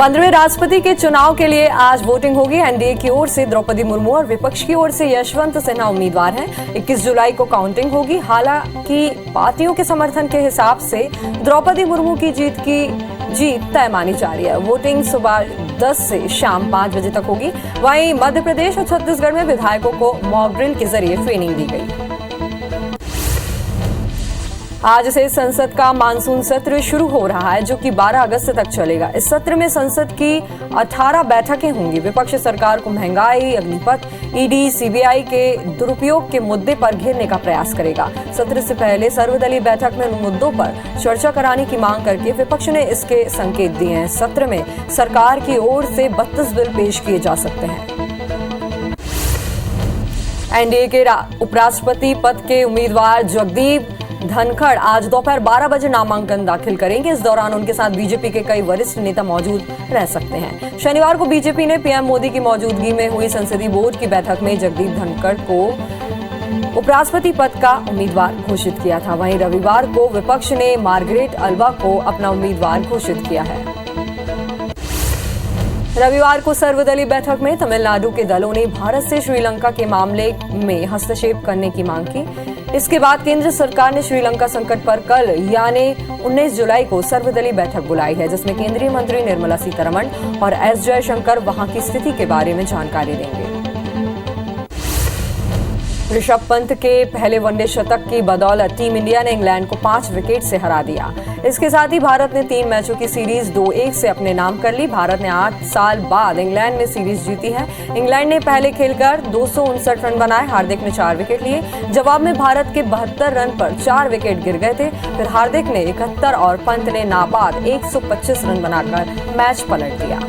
15वें राष्ट्रपति के चुनाव के लिए आज वोटिंग होगी। एनडीए की ओर से द्रौपदी मुर्मू और विपक्ष की ओर से यशवंत सिन्हा उम्मीदवार हैं। 21 जुलाई को काउंटिंग होगी। हालांकि पार्टियों के समर्थन के हिसाब से द्रौपदी मुर्मू की जीत तय मानी जा रही है। वोटिंग सुबह 10 से शाम 5 बजे तक होगी। वहीं मध्य प्रदेश और छत्तीसगढ़ में विधायकों को मॉक ड्रिल के जरिए ट्रेनिंग दी गई। आज से संसद का मानसून सत्र शुरू हो रहा है, जो कि 12 अगस्त तक चलेगा। इस सत्र में संसद की 18 बैठकें होंगी। विपक्ष सरकार को महंगाई, अग्निपथ, ईडी, सीबीआई के दुरुपयोग के मुद्दे पर घेरने का प्रयास करेगा। सत्र से पहले सर्वदलीय बैठक में उन मुद्दों पर चर्चा कराने की मांग करके विपक्ष ने इसके संकेत दिए हैं। सत्र में सरकार की ओर से 32 बिल पेश किए जा सकते हैं। एनडीए के उपराष्ट्रपति पद के उम्मीदवार जगदीप धनखड़ आज दोपहर 12 बजे नामांकन दाखिल करेंगे। इस दौरान उनके साथ बीजेपी के कई वरिष्ठ नेता मौजूद रह सकते हैं। शनिवार को बीजेपी ने पीएम मोदी की मौजूदगी में हुई संसदीय बोर्ड की बैठक में जगदीप धनखड़ को उपराष्ट्रपति पद का उम्मीदवार घोषित किया था। वहीं रविवार को विपक्ष ने मार्गरेट अल्वा को अपना उम्मीदवार घोषित किया है। रविवार को सर्वदलीय बैठक में तमिलनाडु के दलों ने भारत से श्रीलंका के मामले में हस्तक्षेप करने की मांग की। इसके बाद केंद्र सरकार ने श्रीलंका संकट पर कल यानी 19 जुलाई को सर्वदलीय बैठक बुलाई है, जिसमें केंद्रीय मंत्री निर्मला सीतारमण और एस जयशंकर वहां की स्थिति के बारे में जानकारी देंगे। ऋषभ पंत के पहले वनडे शतक की बदौलत टीम इंडिया ने इंग्लैंड को 5 विकेट से हरा दिया। इसके साथ ही भारत ने 3 मैचों की सीरीज 2-1 से अपने नाम कर ली। भारत ने 8 साल बाद इंग्लैंड में सीरीज जीती है। इंग्लैंड ने पहले खेलकर 259 रन बनाए। हार्दिक ने 4 विकेट लिए। जवाब में भारत के 72 रन पर 4 विकेट गिर गए थे। फिर हार्दिक ने 71 और पंत ने नाबाद 125 रन बनाकर मैच पलट दिया।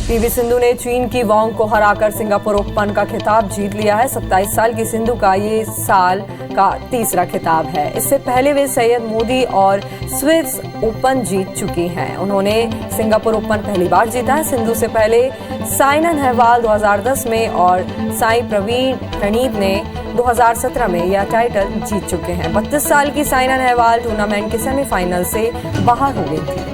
पीवी सिंधु ने चीन की वांग को हराकर सिंगापुर ओपन का खिताब जीत लिया है। 27 साल की सिंधु का ये साल का तीसरा खिताब है। इससे पहले वे सैयद मोदी और स्विस ओपन जीत चुकी हैं। उन्होंने सिंगापुर ओपन पहली बार जीता है। सिंधु से पहले साइना नेहवाल 2010 में और साई प्रणीत ने 2017 में यह टाइटल जीत चुके हैं। 32 साल की साइना नेहवाल टूर्नामेंट के सेमीफाइनल से बाहर हो गई थी।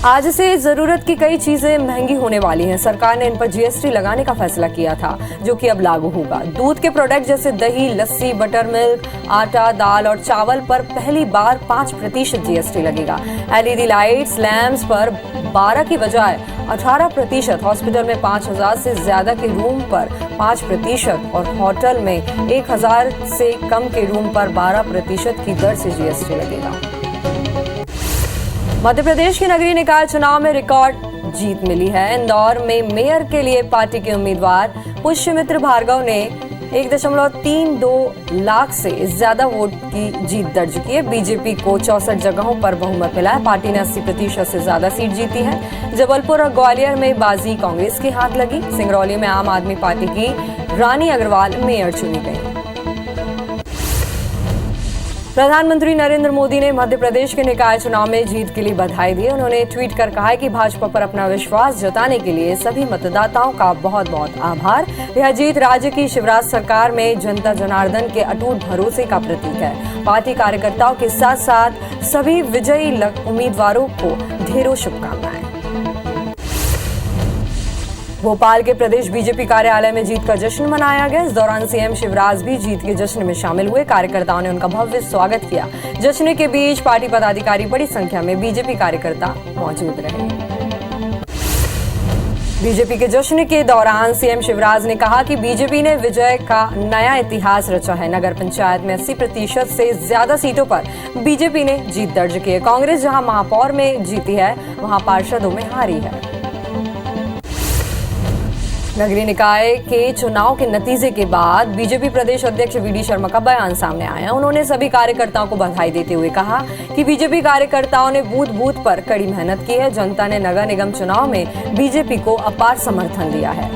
आज से जरूरत की कई चीजें महंगी होने वाली हैं। सरकार ने इन पर जीएसटी लगाने का फैसला किया था, जो कि अब लागू होगा। दूध के प्रोडक्ट जैसे दही, लस्सी, बटर मिल्क, आटा, दाल और चावल पर पहली बार 5% जीएसटी लगेगा। एलईडी लाइट्स, लैंप्स पर 12 की बजाय 18%, हॉस्पिटल में 5000 से ज्यादा के रूम पर 5% और होटल में 1000 से कम के रूम पर 12% की दर से जीएसटी लगेगा। मध्य प्रदेश के नगरीय निकाय चुनाव में रिकॉर्ड जीत मिली है। इंदौर में मेयर के लिए पार्टी के उम्मीदवार पुष्यमित्र भार्गव ने 1.32 लाख से ज्यादा वोट की जीत दर्ज की है। बीजेपी को 64 जगहों पर बहुमत मिला है। पार्टी ने 80% से ज्यादा सीट जीती है। जबलपुर और ग्वालियर में बाजी कांग्रेस के हाथ लगी। सिंगरौली में आम आदमी पार्टी की रानी अग्रवाल मेयर चुनी गई। प्रधानमंत्री नरेंद्र मोदी ने मध्य प्रदेश के निकाय चुनाव में जीत के लिए बधाई दी। उन्होंने ट्वीट कर कहा है कि भाजपा पर अपना विश्वास जताने के लिए सभी मतदाताओं का बहुत बहुत आभार। यह जीत राज्य की शिवराज सरकार में जनता जनार्दन के अटूट भरोसे का प्रतीक है। पार्टी कार्यकर्ताओं के साथ साथ सभी विजयी उम्मीदवारों को ढेरों शुभकामनाएं। भोपाल के प्रदेश बीजेपी कार्यालय में जीत का जश्न मनाया गया। इस दौरान सीएम शिवराज भी जीत के जश्न में शामिल हुए। कार्यकर्ताओं ने उनका भव्य स्वागत किया। जश्न के बीच पार्टी पदाधिकारी बड़ी संख्या में बीजेपी कार्यकर्ता मौजूद रहे। बीजेपी के जश्न के दौरान सीएम शिवराज ने कहा कि बीजेपी ने विजय का नया इतिहास रचा है। नगर पंचायत में 80% से ज्यादा सीटों पर बीजेपी ने जीत दर्ज की है। कांग्रेस जहां महापौर में जीती है, वहां पार्षदों में हारी है। नगरीय निकाय के चुनाव के नतीजे के बाद बीजेपी प्रदेश अध्यक्ष वीडी शर्मा का बयान सामने आया। उन्होंने सभी कार्यकर्ताओं को बधाई देते हुए कहा कि बीजेपी कार्यकर्ताओं ने बूथ बूथ पर कड़ी मेहनत की है। जनता ने नगर निगम चुनाव में बीजेपी को अपार समर्थन दिया है।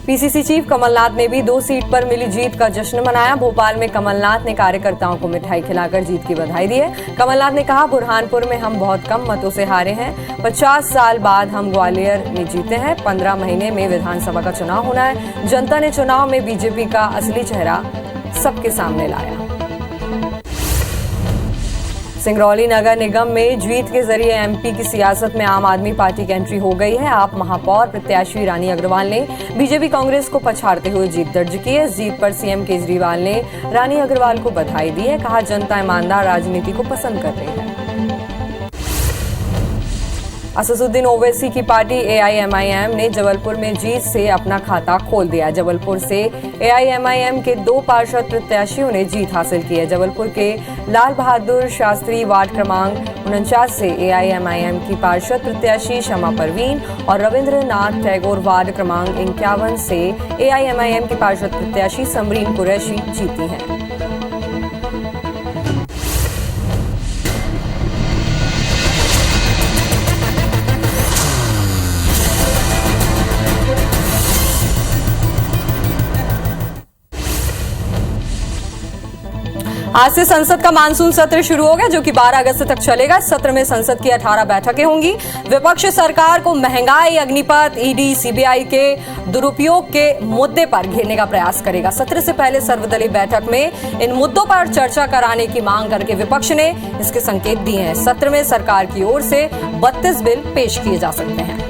पीसीसी चीफ कमलनाथ ने भी 2 सीट पर मिली जीत का जश्न मनाया। भोपाल में कमलनाथ ने कार्यकर्ताओं को मिठाई खिलाकर जीत की बधाई दी है। कमलनाथ ने कहा, बुरहानपुर में हम बहुत कम मतों से हारे हैं। 50 साल बाद हम ग्वालियर में जीते हैं। 15 महीने में विधानसभा का चुनाव होना है। जनता ने चुनाव में बीजेपी का असली चेहरा सबके सामने लाया। सिंगरौली नगर निगम में जीत के जरिए एमपी की सियासत में आम आदमी पार्टी की एंट्री हो गई है। आप महापौर प्रत्याशी रानी अग्रवाल ने बीजेपी कांग्रेस को पछाड़ते हुए जीत दर्ज की है। इस जीत पर सीएम केजरीवाल ने रानी अग्रवाल को बधाई दी है। कहा, जनता ईमानदार राजनीति को पसंद कर रही है। असदुद्दीन ओवैसी की पार्टी एआईएमआईएम ने जबलपुर में जीत से अपना खाता खोल दिया। जबलपुर से एआईएमआईएम के 2 पार्षद प्रत्याशियों ने जीत हासिल की है। जबलपुर के लाल बहादुर शास्त्री वार्ड क्रमांक 49 से एआईएमआईएम की पार्षद प्रत्याशी शमा परवीन और रविंद्रनाथ टैगोर वार्ड क्रमांक 51 से एआईएमआईएम की पार्षद प्रत्याशी समरीन कुरैशी जीती हैं। आज से संसद का मानसून सत्र शुरू हो गया, जो कि 12 अगस्त तक चलेगा। इस सत्र में संसद की 18 बैठकें होंगी। विपक्ष सरकार को महंगाई, अग्निपथ, ईडी, सीबीआई के दुरुपयोग के मुद्दे पर घेरने का प्रयास करेगा। सत्र से पहले सर्वदलीय बैठक में इन मुद्दों पर चर्चा कराने की मांग करके विपक्ष ने इसके संकेत दिए हैं। सत्र में सरकार की ओर से 32 बिल पेश किए जा सकते हैं।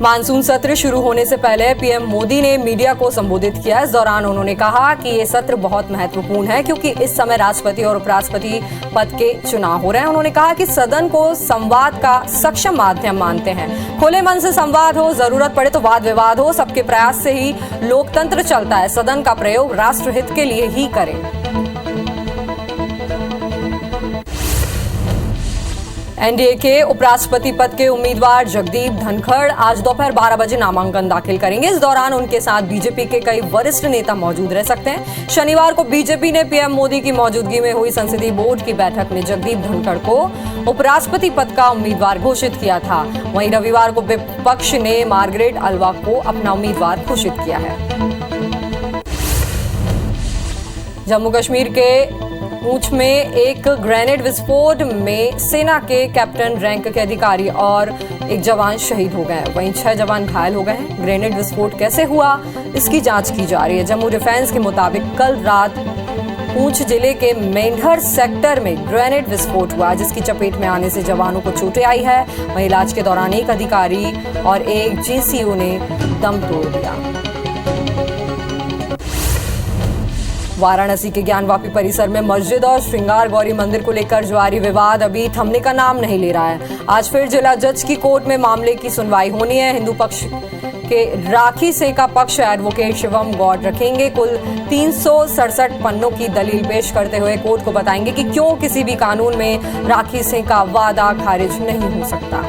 मानसून सत्र शुरू होने से पहले पीएम मोदी ने मीडिया को संबोधित किया। इस दौरान उन्होंने कहा कि ये सत्र बहुत महत्वपूर्ण है, क्योंकि इस समय राष्ट्रपति और उपराष्ट्रपति पद के चुनाव हो रहे हैं। उन्होंने कहा कि सदन को संवाद का सक्षम माध्यम मानते हैं। खुले मन से संवाद हो, जरूरत पड़े तो वाद विवाद हो, सबके प्रयास से ही लोकतंत्र चलता है। सदन का प्रयोग राष्ट्रहित के लिए ही करें। एनडीए के उपराष्ट्रपति पद के उम्मीदवार जगदीप धनखड़ आज दोपहर 12 बजे नामांकन दाखिल करेंगे। इस दौरान उनके साथ बीजेपी के कई वरिष्ठ नेता मौजूद रह सकते हैं। शनिवार को बीजेपी ने पीएम मोदी की मौजूदगी में हुई संसदीय बोर्ड की बैठक में जगदीप धनखड़ को उपराष्ट्रपति पद का उम्मीदवार घोषित किया था। वहीं रविवार को विपक्ष ने मार्गरेट अल्वा को अपना उम्मीदवार घोषित किया है। जम्मू कश्मीर के पूंछ में एक ग्रेनेड विस्फोट में सेना के कैप्टन रैंक के अधिकारी और एक जवान शहीद हो गए। वहीं 6 जवान घायल हो गए हैं। ग्रेनेड विस्फोट कैसे हुआ, इसकी जांच की जा रही है। जम्मू डिफेंस के मुताबिक कल रात पूंछ जिले के मेंढर सेक्टर में ग्रेनेड विस्फोट हुआ, जिसकी चपेट में आने से जवानों को चोटें आई है। वहीं इलाज के दौरान एक अधिकारी और एक जीसीओ ने दम तोड़ दिया। वाराणसी के ज्ञानवापी परिसर में मस्जिद और श्रृंगार गौरी मंदिर को लेकर जारी विवाद अभी थमने का नाम नहीं ले रहा है। आज फिर जिला जज की कोर्ट में मामले की सुनवाई होनी है। हिंदू पक्ष के राखी सिंह का पक्ष एडवोकेट शिवम गौड़ रखेंगे। कुल 367 पन्नों की दलील पेश करते हुए कोर्ट को बताएंगे कि क्यों किसी भी कानून में राखी सिंह का वादा खारिज नहीं हो सकता।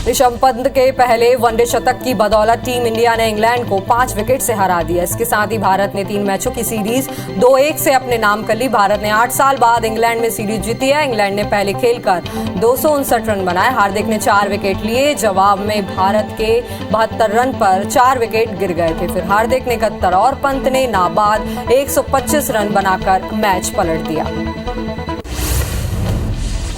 ऋषभ पंत के पहले वनडे शतक की बदौलत टीम इंडिया ने इंग्लैंड को 5 विकेट से हरा दिया। इसके साथ ही भारत ने 3 मैचों की सीरीज 2-1 से अपने नाम कर ली। भारत ने 8 साल बाद इंग्लैंड में सीरीज जीती है। इंग्लैंड ने पहले खेलकर 259 रन बनाए। हार्दिक ने 4 विकेट लिए। जवाब में भारत के 72 रन पर 4 विकेट गिर गए थे। फिर हार्दिक ने 71 और पंत ने नाबाद 125 रन बनाकर मैच पलट दिया।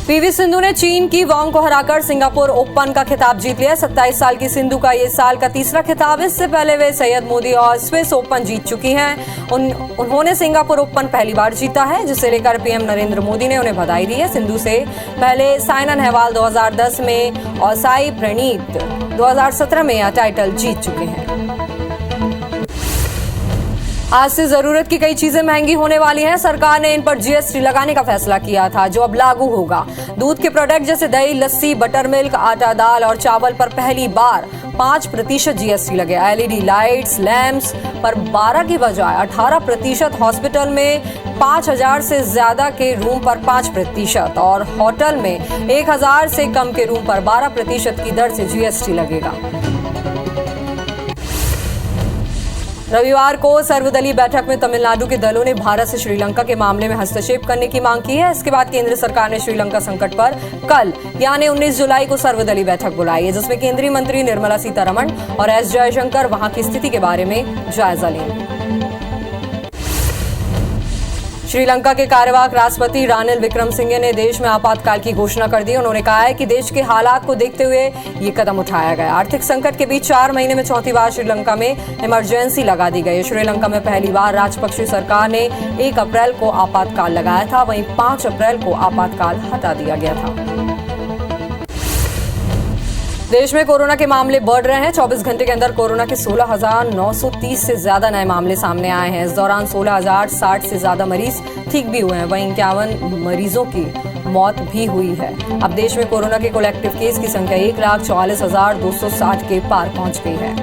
पीवी सिंधु ने चीन की वांग को हराकर सिंगापुर ओपन का खिताब जीत लिया। 27 साल की सिंधु का ये साल का तीसरा खिताब। इससे पहले वे सैयद मोदी और स्विस ओपन जीत चुकी हैं। उन्होंने सिंगापुर ओपन पहली बार जीता है, जिसे लेकर पीएम नरेंद्र मोदी ने उन्हें बधाई दी है। सिंधु से पहले साइना नेहवाल 2010 में और साई प्रणीत 2017 में यह टाइटल जीत चुके हैं। आज से जरूरत की कई चीजें महंगी होने वाली हैं। सरकार ने इन पर जीएसटी लगाने का फैसला किया था, जो अब लागू होगा। दूध के प्रोडक्ट जैसे दही, लस्सी, बटर मिल्क, आटा, दाल और चावल पर पहली बार 5% जीएसटी लगेगा। एलईडी लाइट्स, लैंप्स पर 12 की बजाय 18%, हॉस्पिटल में 5000 से ज्यादा के रूम पर 5% और होटल में 1000 से कम के रूम पर 12% की दर से जीएसटी लगेगा। रविवार को सर्वदलीय बैठक में तमिलनाडु के दलों ने भारत से श्रीलंका के मामले में हस्तक्षेप करने की मांग की है। इसके बाद केंद्र सरकार ने श्रीलंका संकट पर कल यानी 19 जुलाई को सर्वदलीय बैठक बुलाई है, जिसमें केंद्रीय मंत्री निर्मला सीतारमण और एस जयशंकर वहां की स्थिति के बारे में जायजा लेंगे। श्रीलंका के कार्यवाहक राष्ट्रपति रानिल विक्रमसिंघे ने देश में आपातकाल की घोषणा कर दी। उन्होंने कहा है कि देश के हालात को देखते हुए ये कदम उठाया गया। आर्थिक संकट के बीच 4 महीने में चौथी बार श्रीलंका में इमरजेंसी लगा दी गई। श्रीलंका में पहली बार राजपक्षे सरकार ने 1 अप्रैल को आपातकाल लगाया था, वहीं 5 अप्रैल को आपातकाल हटा दिया गया था। देश में कोरोना के मामले बढ़ रहे हैं। 24 घंटे के अंदर कोरोना के 16,930 से ज्यादा नए मामले सामने आए हैं। इस दौरान 16,060 से ज्यादा मरीज ठीक भी हुए हैं, वहीं 51 मरीजों की मौत भी हुई है। अब देश में कोरोना के कुल एक्टिव केस की संख्या 1,44,260 के पार पहुंच गई है।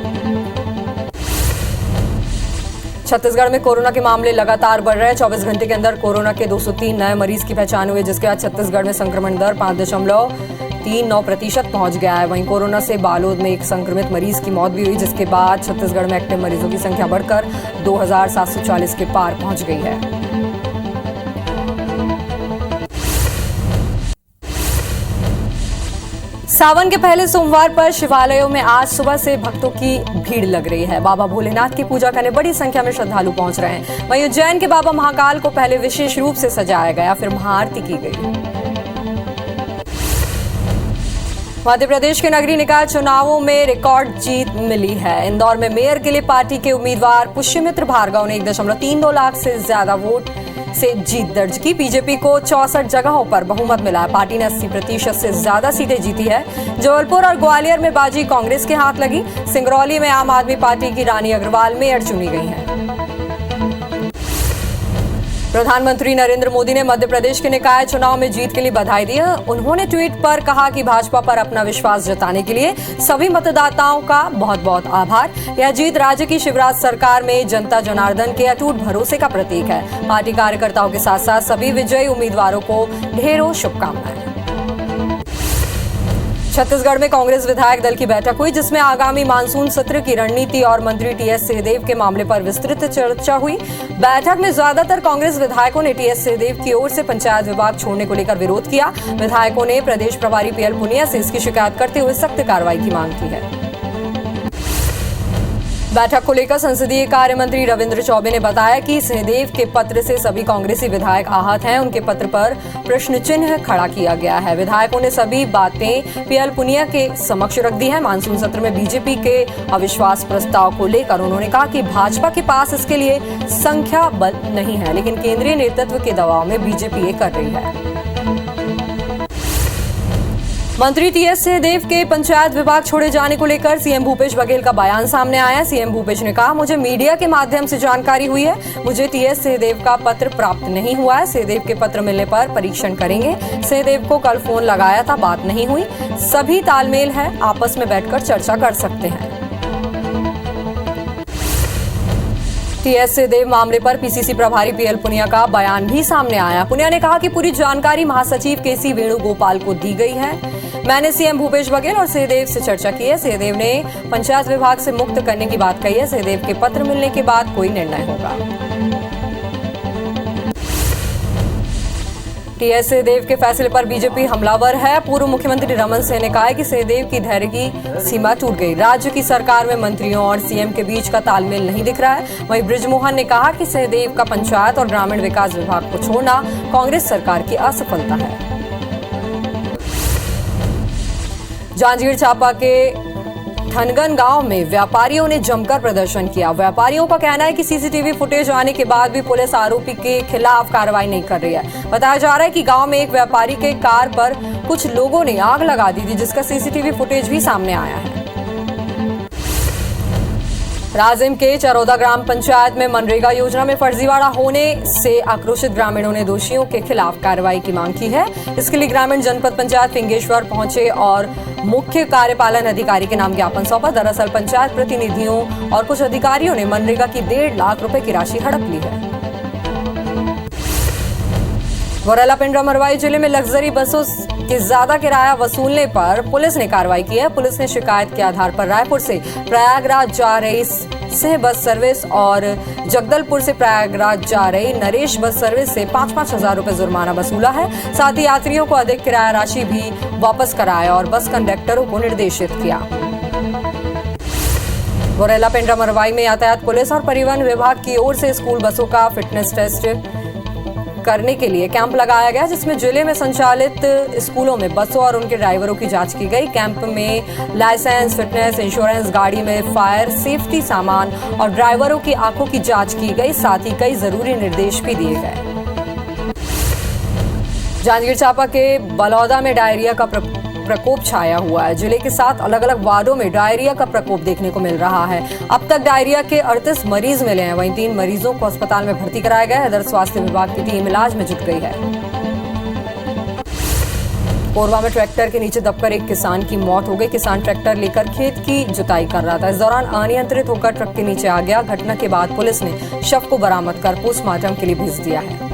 छत्तीसगढ़ में कोरोना के मामले लगातार बढ़ रहे हैं। 24 घंटे के अंदर कोरोना के 203 नए मरीज की पहचान हुई, जिसके बाद छत्तीसगढ़ में संक्रमण दर 5.39% पहुंच गया है। वहीं कोरोना से बालोद में एक संक्रमित मरीज की मौत भी हुई, जिसके बाद छत्तीसगढ़ में एक्टिव मरीजों की संख्या बढ़कर 2,740 के पार पहुंच गई है। सावन के पहले सोमवार पर शिवालयों में आज सुबह से भक्तों की भीड़ लग रही है। बाबा भोलेनाथ की पूजा करने बड़ी संख्या में श्रद्धालु पहुंच रहे हैं। वहीं उज्जैन के बाबा महाकाल को पहले विशेष रूप से सजाया गया, फिर महाआरती की गई। मध्य प्रदेश के नगरीय निकाय चुनावों में रिकॉर्ड जीत मिली है। इंदौर में मेयर के लिए पार्टी के उम्मीदवार पुष्यमित्र भार्गव ने 1.32 लाख से ज्यादा वोट से जीत दर्ज की। बीजेपी को 64 जगहों पर बहुमत मिला है। पार्टी ने 80% से ज्यादा सीटें जीती है। जबलपुर और ग्वालियर में बाजी कांग्रेस के हाथ लगी। सिंगरौली में आम आदमी पार्टी की रानी अग्रवाल मेयर चुनी गई हैं। प्रधानमंत्री नरेंद्र मोदी ने मध्य प्रदेश के निकाय चुनाव में जीत के लिए बधाई दी है। उन्होंने ट्वीट पर कहा कि भाजपा पर अपना विश्वास जताने के लिए सभी मतदाताओं का बहुत बहुत आभार। यह जीत राज्य की शिवराज सरकार में जनता जनार्दन के अटूट भरोसे का प्रतीक है। पार्टी कार्यकर्ताओं के साथ साथ सभी विजयी उम्मीदवारों को ढेरों शुभकामनाएं। छत्तीसगढ़ में कांग्रेस विधायक दल की बैठक हुई, जिसमें आगामी मानसून सत्र की रणनीति और मंत्री टीएस सिंहदेव के मामले पर विस्तृत चर्चा हुई। बैठक में ज्यादातर कांग्रेस विधायकों ने टीएस सिंहदेव की ओर से पंचायत विभाग छोड़ने को लेकर विरोध किया। विधायकों ने प्रदेश प्रभारी पीएल पुनिया से इसकी शिकायत करते हुए सख्त कार्रवाई की मांग की है। बैठक को लेकर संसदीय कार्य मंत्री रविंद्र चौबे ने बताया कि सिंहदेव के पत्र से सभी कांग्रेसी विधायक आहत हैं। उनके पत्र पर प्रश्न चिन्ह खड़ा किया गया है। विधायकों ने सभी बातें पीएल पुनिया के समक्ष रख दी है। मानसून सत्र में बीजेपी के अविश्वास प्रस्ताव को लेकर उन्होंने कहा कि भाजपा के पास इसके लिए संख्या बल नहीं है, लेकिन केंद्रीय नेतृत्व के दबाव में बीजेपी ये कर रही है। मंत्री टीएस सिंहदेव के पंचायत विभाग छोड़े जाने को लेकर सीएम भूपेश बघेल का बयान सामने आया। सीएम भूपेश ने कहा, मुझे मीडिया के माध्यम से जानकारी हुई है, मुझे टीएस सिंहदेव का पत्र प्राप्त नहीं हुआ है। सिंहदेव के पत्र मिलने पर परीक्षण करेंगे। सिंहदेव को कल फोन लगाया था, बात नहीं हुई। सभी तालमेल है, आपस में बैठकर चर्चा कर सकते हैं। टीएस सिंहदेव मामले पर पीसीसी प्रभारी पीएल पुनिया का बयान भी सामने आया। पुनिया ने कहा कि पूरी जानकारी महासचिव केसी वेणुगोपाल को दी गई है। मैंने सीएम भूपेश बघेल और सिंहदेव से चर्चा की है। सिंहदेव ने पंचायत विभाग से मुक्त करने की बात कही है। सिंहदेव के पत्र मिलने के बाद कोई निर्णय होगा। टीएस सिंहदेव के फैसले पर बीजेपी हमलावर है। पूर्व मुख्यमंत्री रमन सिंह ने कहा है कि सिंहदेव की धैर्य की सीमा टूट गई। राज्य की सरकार में मंत्रियों और सीएम के बीच का तालमेल नहीं दिख रहा है। वहीं बृजमोहन ने कहा कि सिंहदेव का पंचायत और ग्रामीण विकास विभाग को छोड़ना कांग्रेस सरकार की असफलता है। जांजगीर चांपा के ठनगन गांव में व्यापारियों ने जमकर प्रदर्शन किया। व्यापारियों का कहना है कि सीसीटीवी फुटेज आने के बाद भी पुलिस आरोपी के खिलाफ कार्रवाई नहीं कर रही है। बताया जा रहा है कि गांव में एक व्यापारी के कार पर कुछ लोगों ने आग लगा दी थी, जिसका सीसीटीवी फुटेज भी सामने आया है। राजिम के चरौदा ग्राम पंचायत में मनरेगा योजना में फर्जीवाड़ा होने से आक्रोशित ग्रामीणों ने दोषियों के खिलाफ कार्रवाई की मांग की है। इसके लिए ग्रामीण जनपद पंचायत फिंगेश्वर पहुंचे और मुख्य कार्यपालन अधिकारी के नाम ज्ञापन सौंपा। दरअसल पंचायत प्रतिनिधियों और कुछ अधिकारियों ने मनरेगा की 1.5 लाख रुपए की राशि हड़प ली है। गौरेला पिंडरा मरवाई जिले में लग्जरी बसों के ज्यादा किराया वसूलने पर पुलिस ने कार्रवाई की है। पुलिस ने शिकायत के आधार पर रायपुर से प्रयागराज जा रही सिंह बस सर्विस और जगदलपुर से प्रयागराज जा रही नरेश बस सर्विस से 5-5 हजार रुपए जुर्माना वसूला है। साथ ही यात्रियों को अधिक किराया राशि भी वापस कराया और बस कंडक्टरों को निर्देशित किया। गौरेला पिंडरा मरवाई में यातायात पुलिस और परिवहन विभाग की ओर से स्कूल बसों का फिटनेस टेस्ट करने के लिए कैंप लगाया गया, जिसमें जिले में संचालित स्कूलों में बसों और उनके ड्राइवरों की जांच की गई। कैंप में लाइसेंस, फिटनेस, इंश्योरेंस, गाड़ी में फायर सेफ्टी सामान और ड्राइवरों की आंखों की जांच की गई। साथ ही कई जरूरी निर्देश भी दिए गए। जांजगीर चांपा के बलौदा में डायरिया का प्रकोप छाया हुआ है। जिले के 7 अलग अलग वार्डों में डायरिया का प्रकोप देखने को मिल रहा है। अब तक डायरिया के 38 मरीज मिले हैं। वहीं 3 मरीजों को अस्पताल में भर्ती कराया गया है। इधर स्वास्थ्य विभाग की टीम इलाज में जुट गई है। कोरबा में ट्रैक्टर के नीचे दबकर एक किसान की मौत हो गई। किसान ट्रैक्टर लेकर खेत की जुताई कर रहा था। इस दौरान अनियंत्रित होकर ट्रक के नीचे आ गया। घटना के बाद पुलिस ने शव को बरामद कर पोस्टमार्टम के लिए भेज दिया है।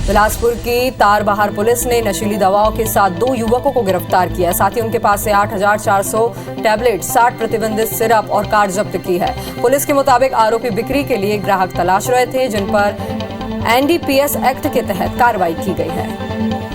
बिलासपुर की तारबहार पुलिस ने नशीली दवाओं के साथ 2 युवकों को गिरफ्तार किया है। साथ ही उनके पास से 8,400 टैबलेट, 60 प्रतिबंधित सिरप और कार जब्त की है। पुलिस के मुताबिक आरोपी बिक्री के लिए ग्राहक तलाश रहे थे, जिन पर NDPS एक्ट के तहत कार्रवाई की गई है।